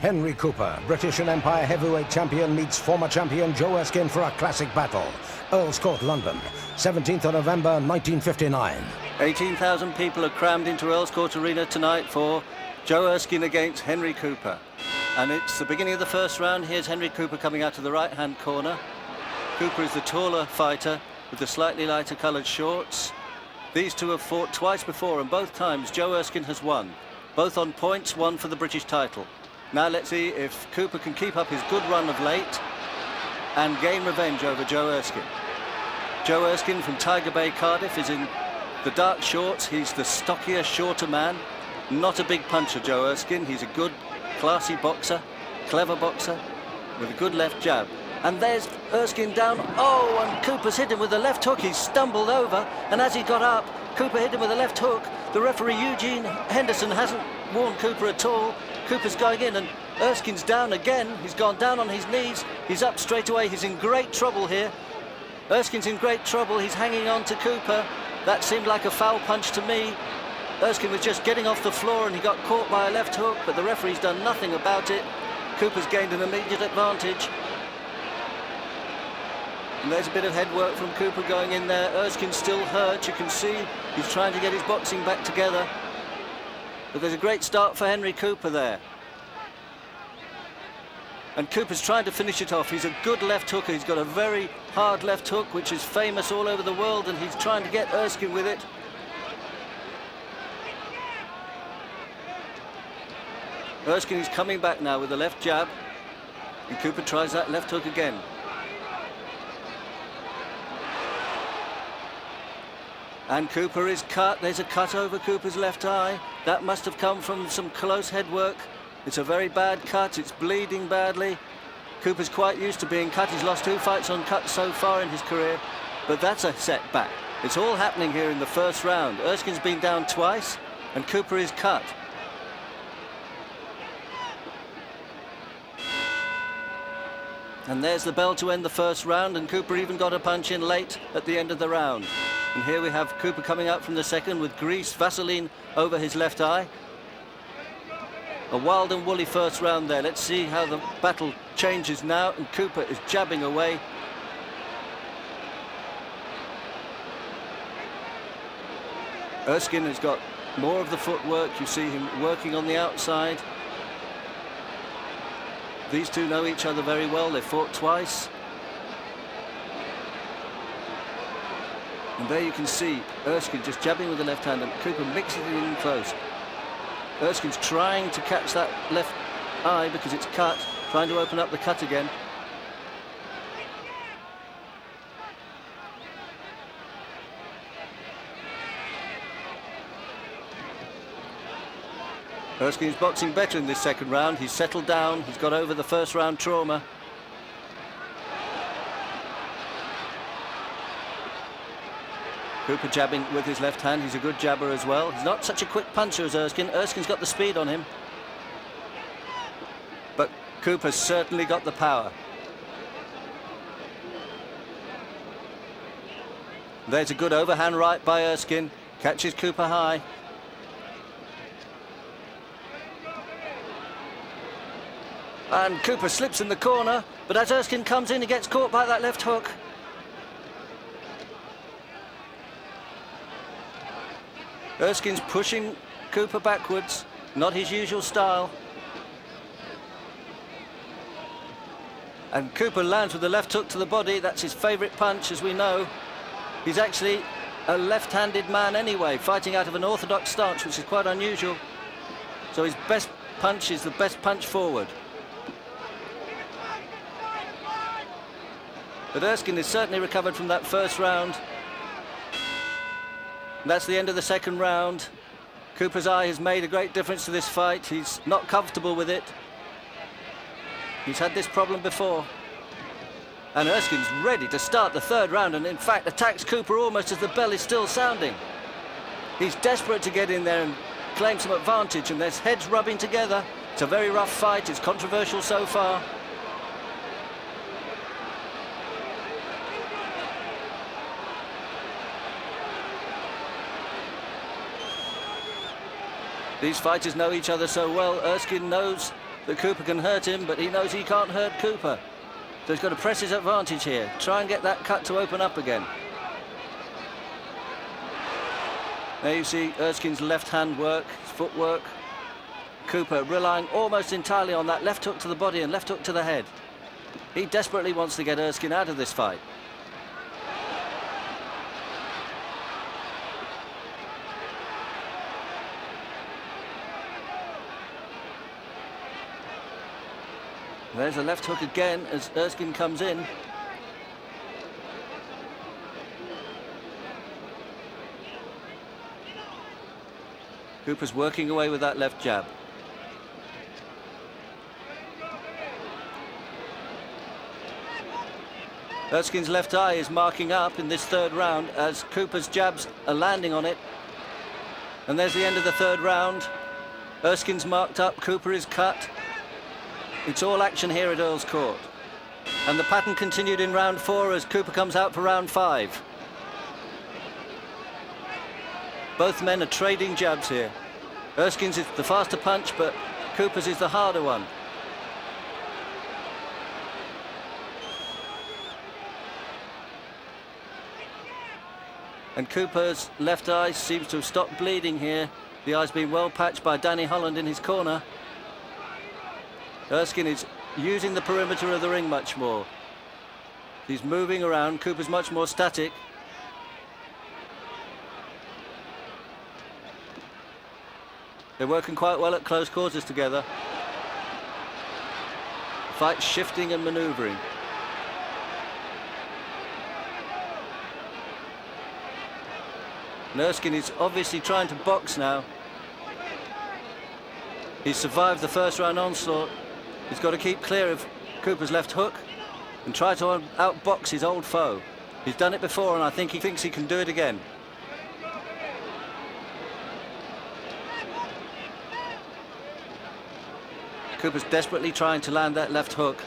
Henry Cooper, British and Empire heavyweight champion, meets former champion Joe Erskine for a classic battle. Earl's Court, London, 17th of November, 1959. 18,000 people are crammed into Earl's Court Arena tonight for Joe Erskine against Henry Cooper. And it's the beginning of the first round. Here's Henry Cooper coming out of the right-hand corner. Cooper is the taller fighter with the slightly lighter coloured shorts. These two have fought twice before, and both times Joe Erskine has won. Both on points, one for the British title. Now let's see if Cooper can keep up his good run of late and gain revenge over Joe Erskine. Joe Erskine from Tiger Bay, Cardiff, is in the dark shorts. He's the stockier, shorter man. Not a big puncher, Joe Erskine. He's a good, classy boxer, clever boxer, with a good left jab. And there's Erskine down. Oh, and Cooper's hit him with a left hook. He's stumbled over, and as he got up, Cooper hit him with a left hook. The referee, Eugene Henderson, hasn't warned Cooper at all. Cooper's going in, and Erskine's down again. He's gone down on his knees. He's up straight away. He's in great trouble here. Erskine's in great trouble. He's hanging on to Cooper. That seemed like a foul punch to me. Erskine was just getting off the floor, and he got caught by a left hook, but the referee's done nothing about it. Cooper's gained an immediate advantage. And there's a bit of head work from Cooper going in there. Erskine's still hurt. You can see he's trying to get his boxing back together. But there's a great start for Henry Cooper there. And Cooper's trying to finish it off. He's a good left hooker. He's got a very hard left hook, which is famous all over the world, and he's trying to get Erskine with it. Erskine is coming back now with the left jab, and Cooper tries that left hook again. And Cooper is cut. There's a cut over Cooper's left eye. That must have come from some close head work. It's a very bad cut. It's bleeding badly. Cooper's quite used to being cut. He's lost 2 fights on cuts so far in his career. But that's a setback. It's all happening here in the first round. Erskine's been down twice, and Cooper is cut. And there's the bell to end the first round, and Cooper even got a punch in late at the end of the round. And here we have Cooper coming out from the second with grease, Vaseline over his left eye. A wild and woolly first round there. Let's see how the battle changes now, and Cooper is jabbing away. Erskine has got more of the footwork. You see him working on the outside. These two know each other very well. They've fought twice. And there you can see Erskine just jabbing with the left hand, and Cooper mixing it in close. Erskine's trying to catch that left eye because it's cut, trying to open up the cut again. Erskine's boxing better in this second round. He's settled down. He's got over the first round trauma. Cooper jabbing with his left hand. He's a good jabber as well. He's not such a quick puncher as Erskine. Erskine's got the speed on him. But Cooper's certainly got the power. There's a good overhand right by Erskine. Catches Cooper high. And Cooper slips in the corner, but as Erskine comes in, he gets caught by that left hook. Erskine's pushing Cooper backwards, not his usual style. And Cooper lands with the left hook to the body. That's his favourite punch, as we know. He's actually a left-handed man anyway, fighting out of an orthodox stance, which is quite unusual. So his best punch is the best punch forward. But Erskine has certainly recovered from that first round. And that's the end of the second round. Cooper's eye has made a great difference to this fight. He's not comfortable with it. He's had this problem before. And Erskine's ready to start the third round, and in fact attacks Cooper almost as the bell is still sounding. He's desperate to get in there and claim some advantage, and there's heads rubbing together. It's a very rough fight. It's controversial so far. These fighters know each other so well. Erskine knows that Cooper can hurt him, but he knows he can't hurt Cooper. So he's got to press his advantage here. Try and get that cut to open up again. There you see Erskine's left hand work, his footwork. Cooper relying almost entirely on that left hook to the body and left hook to the head. He desperately wants to get Erskine out of this fight. There's a left hook again as Erskine comes in. Cooper's working away with that left jab. Erskine's left eye is marking up in this third round as Cooper's jabs are landing on it. And there's the end of the third round. Erskine's marked up, Cooper is cut. It's all action here at Earl's Court. And the pattern continued in round 4 as Cooper comes out for round 5. Both men are trading jabs here. Erskine's is the faster punch, but Cooper's is the harder one. And Cooper's left eye seems to have stopped bleeding here. The eye's been well patched by Danny Holland in his corner. Erskine is using the perimeter of the ring much more. He's moving around. Cooper's much more static. They're working quite well at close quarters together. Fight shifting and manoeuvring. And Erskine is obviously trying to box now. He's survived the first round onslaught. He's got to keep clear of Cooper's left hook and try to outbox his old foe. He's done it before and I think he thinks he can do it again. Cooper's desperately trying to land that left hook.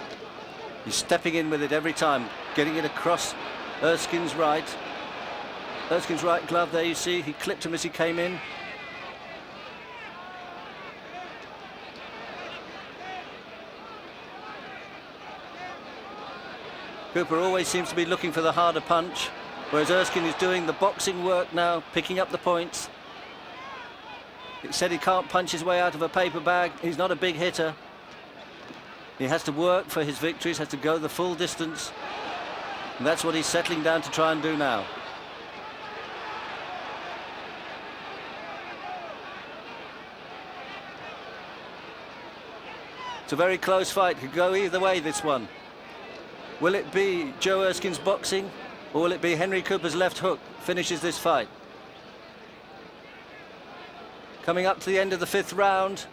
He's stepping in with it every time, getting it across Erskine's right. Erskine's right glove there, you see, he clipped him as he came in. Cooper always seems to be looking for the harder punch, whereas Erskine is doing the boxing work now, picking up the points. He said he can't punch his way out of a paper bag. He's not a big hitter. He has to work for his victories, has to go the full distance. And that's what he's settling down to try and do now. It's a very close fight, could go either way, this one. Will it be Joe Erskine's boxing, or will it be Henry Cooper's left hook finishes this fight? Coming up to the end of the 5th round.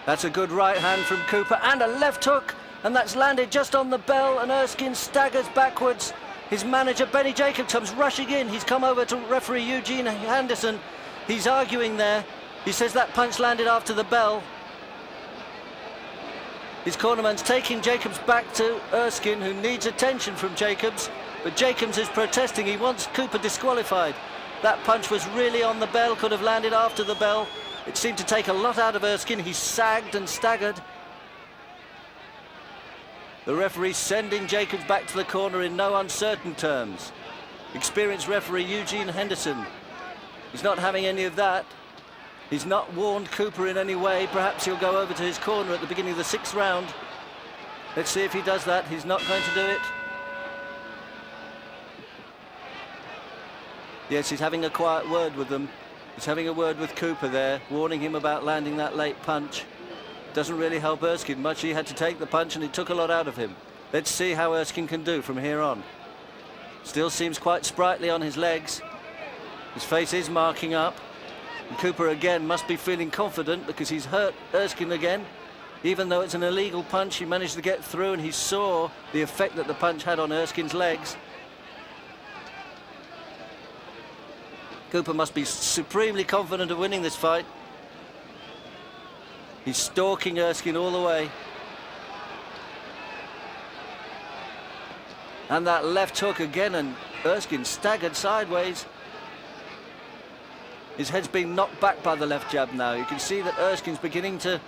That's a good right hand from Cooper and a left hook, and that's landed just on the bell, and Erskine staggers backwards. His manager, Benny Jacobs, comes rushing in. He's come over to referee Eugene Henderson. He's arguing there. He says that punch landed after the bell. His cornerman's taking Jacobs back to Erskine, who needs attention from Jacobs. But Jacobs is protesting. He wants Cooper disqualified. That punch was really on the bell, could have landed after the bell. It seemed to take a lot out of Erskine. He sagged and staggered. The referee sending Jacobs back to the corner in no uncertain terms. Experienced referee Eugene Henderson. He's not having any of that. He's not warned Cooper in any way. Perhaps he'll go over to his corner at the beginning of the 6th round. Let's see if he does that. He's not going to do it. Yes, he's having a quiet word with them. He's having a word with Cooper there, warning him about landing that late punch. Doesn't really help Erskine much. He had to take the punch and it took a lot out of him. Let's see how Erskine can do from here on. Still seems quite sprightly on his legs. His face is marking up. And Cooper again must be feeling confident because he's hurt Erskine again. Even though it's an illegal punch, he managed to get through and he saw the effect that the punch had on Erskine's legs. Cooper must be supremely confident of winning this fight. He's stalking Erskine all the way. And that left hook again, and Erskine staggered sideways. His head's been knocked back by the left jab now. You can see that Erskine's beginning to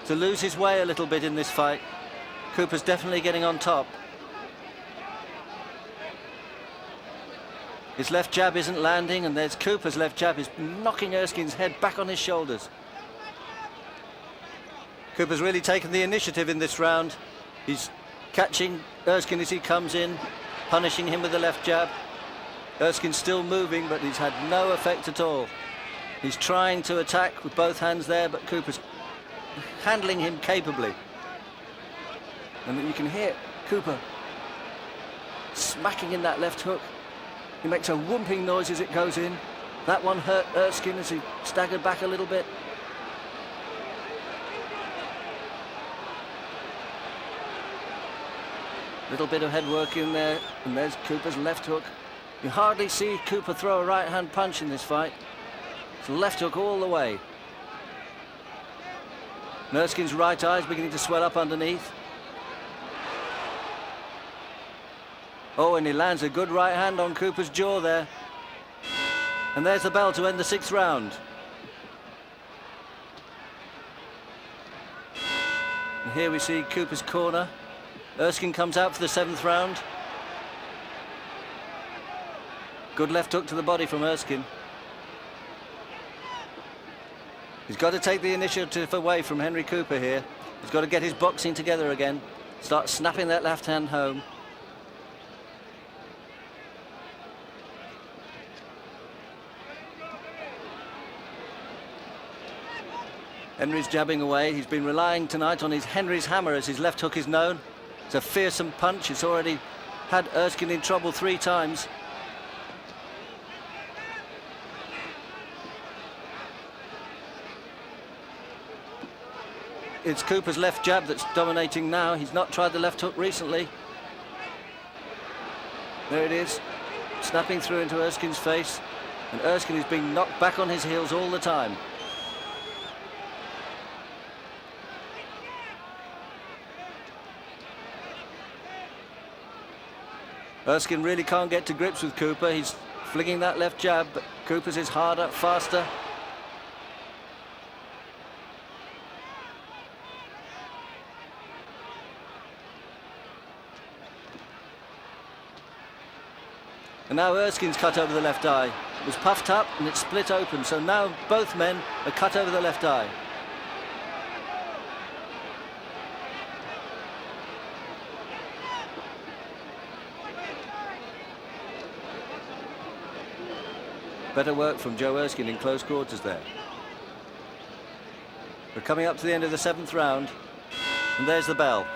lose his way a little bit in this fight. Cooper's definitely getting on top. His left jab isn't landing, and there's Cooper's left jab is knocking Erskine's head back on his shoulders. Cooper's really taken the initiative in this round. He's catching Erskine as he comes in, punishing him with the left jab. Erskine's still moving, but he's had no effect at all. He's trying to attack with both hands there, but Cooper's handling him capably. And you can hear Cooper smacking in that left hook. He makes a whomping noise as it goes in. That one hurt Erskine as he staggered back a little bit. Little bit of head work in there, and there's Cooper's left hook. You hardly see Cooper throw a right-hand punch in this fight. It's a left hook all the way. And Erskine's right eye is beginning to swell up underneath. Oh, and he lands a good right hand on Cooper's jaw there. And there's the bell to end the 6th round. And here we see Cooper's corner. Erskine comes out for the 7th round. Good left hook to the body from Erskine. He's got to take the initiative away from Henry Cooper here. He's got to get his boxing together again. Start snapping that left hand home. Henry's jabbing away. He's been relying tonight on his Henry's hammer, as his left hook is known. It's a fearsome punch. It's already had Erskine in trouble 3 times. It's Cooper's left jab that's dominating now. He's not tried the left hook recently. There it is, snapping through into Erskine's face. And Erskine is being knocked back on his heels all the time. Erskine really can't get to grips with Cooper. He's flinging that left jab, but Cooper's is harder, faster. And now Erskine's cut over the left eye. It was puffed up and it's split open, so now both men are cut over the left eye. Better work from Joe Erskine in close quarters there. We're coming up to the end of the 7th round, and there's the bell.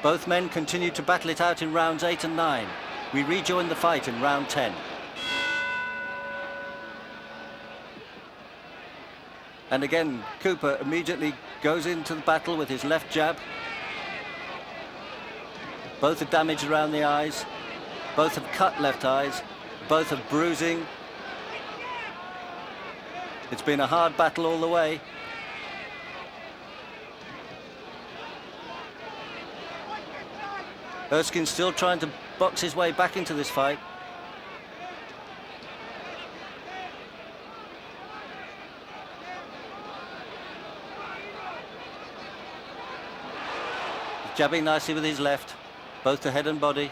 Both men continue to battle it out in rounds 8 and 9. We rejoin the fight in round 10. And again, Cooper immediately goes into the battle with his left jab. Both are damaged around the eyes. Both have cut left eyes. Both have bruising. It's been a hard battle all the way. Erskine's still trying to box his way back into this fight. He's jabbing nicely with his left, both to head and body.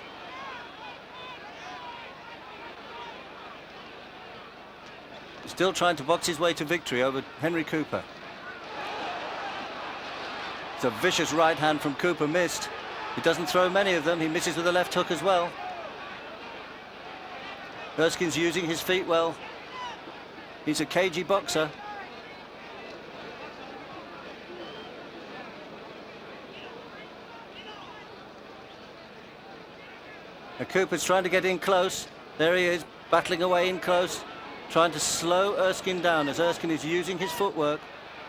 He's still trying to box his way to victory over Henry Cooper. It's a vicious right hand from Cooper, missed. He doesn't throw many of them. He misses with the left hook as well. Erskine's using his feet well. He's a cagey boxer. And Cooper's trying to get in close. There he is, battling away in close, trying to slow Erskine down as Erskine is using his footwork.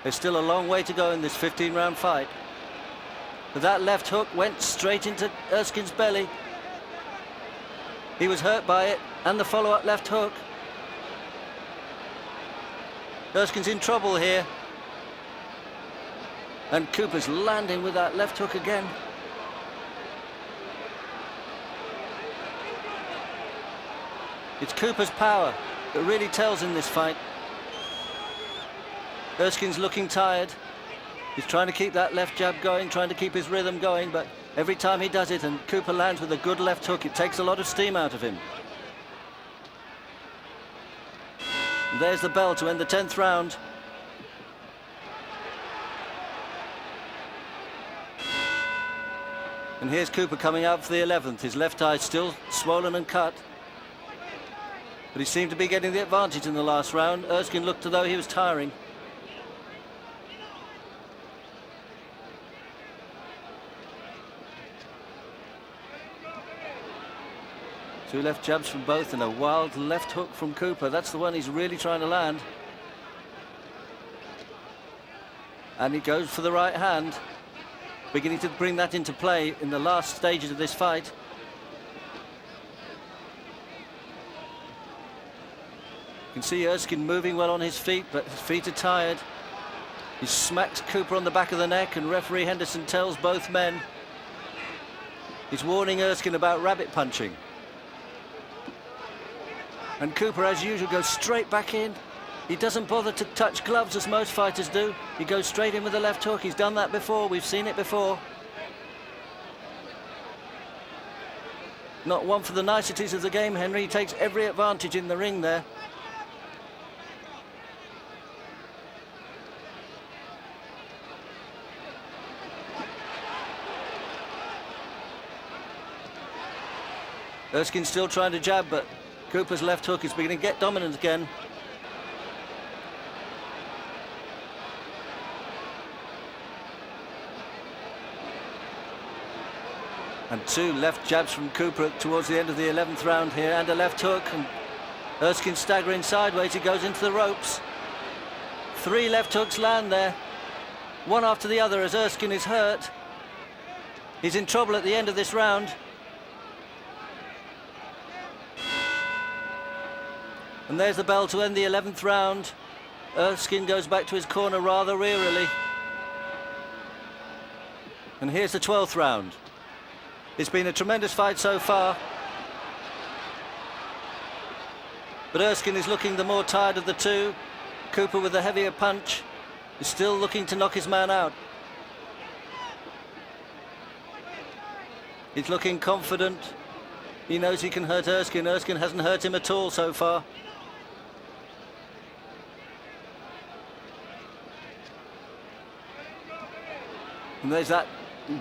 There's still a long way to go in this 15-round fight. But that left hook went straight into Erskine's belly. He was hurt by it, and the follow-up left hook. Erskine's in trouble here. And Cooper's landing with that left hook again. It's Cooper's power that really tells in this fight. Erskine's looking tired. He's trying to keep that left jab going, trying to keep his rhythm going, but every time he does it and Cooper lands with a good left hook, it takes a lot of steam out of him. And there's the bell to end the 10th round. And here's Cooper coming out for the 11th. His left eye still swollen and cut. But he seemed to be getting the advantage in the last round. Erskine looked as though he was tiring. Two left jabs from both and a wild left hook from Cooper. That's the one he's really trying to land. And he goes for the right hand, beginning to bring that into play in the last stages of this fight. You can see Erskine moving well on his feet, but his feet are tired. He smacks Cooper on the back of the neck, and referee Henderson tells both men he's warning Erskine about rabbit punching. And Cooper, as usual, goes straight back in. He doesn't bother to touch gloves as most fighters do. He goes straight in with the left hook. He's done that before. We've seen it before. Not one for the niceties of the game, Henry. He takes every advantage in the ring there. Erskine's still trying to jab, but Cooper's left hook is beginning to get dominant again. And two left jabs from Cooper towards the end of the 11th round here, and a left hook. And Erskine staggering sideways, he goes into the ropes. Three left hooks land there, one after the other, as Erskine is hurt. He's in trouble at the end of this round. And there's the bell to end the 11th round. Erskine goes back to his corner rather wearily. And here's the 12th round. It's been a tremendous fight so far. But Erskine is looking the more tired of the two. Cooper, with the heavier punch, is still looking to knock his man out. He's looking confident. He knows he can hurt Erskine. Erskine hasn't hurt him at all so far. And there's that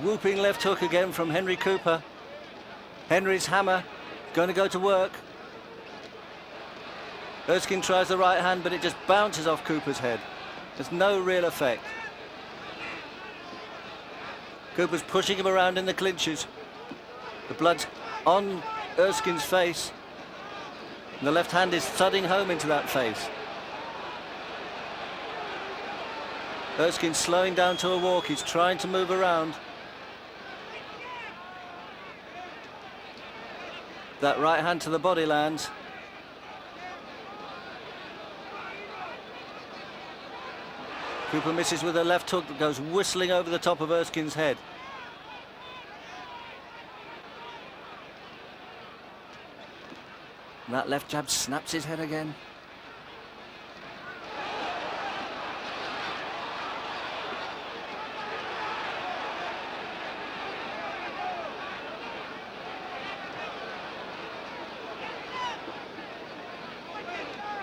whooping left hook again from Henry Cooper. Henry's hammer going to go to work. Erskine tries the right hand, but it just bounces off Cooper's head. There's no real effect. Cooper's pushing him around in the clinches. The blood's on Erskine's face. And the left hand is thudding home into that face. Erskine's slowing down to a walk. He's trying to move around. That right hand to the body lands. Cooper misses with a left hook that goes whistling over the top of Erskine's head. And that left jab snaps his head again.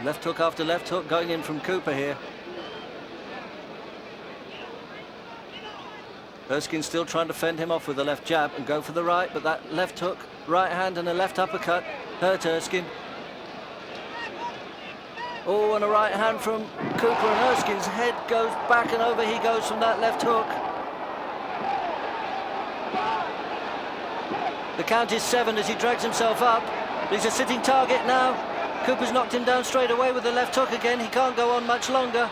Left hook after left hook going in from Cooper here. Erskine still trying to fend him off with the left jab and go for the right, but that left hook, right hand and a left uppercut hurt Erskine. Oh, and a right hand from Cooper, and Erskine's head goes back and over he goes from that left hook. The count is 7 as he drags himself up. He's a sitting target now. Cooper's knocked him down straight away with the left hook again. He can't go on much longer.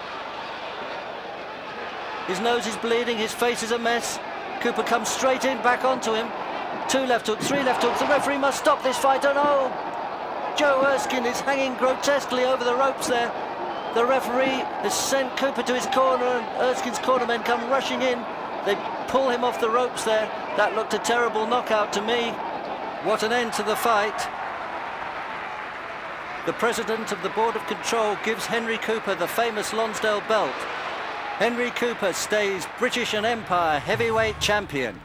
His nose is bleeding, his face is a mess. Cooper comes straight in, back onto him. 2 left hooks, 3 left hooks. The referee must stop this fight. Oh no! Joe Erskine is hanging grotesquely over the ropes there. The referee has sent Cooper to his corner, and Erskine's cornermen come rushing in. They pull him off the ropes there. That looked a terrible knockout to me. What an end to the fight. the president of the Board of Control gives Henry Cooper the famous Lonsdale belt. Henry Cooper stays British and Empire heavyweight champion.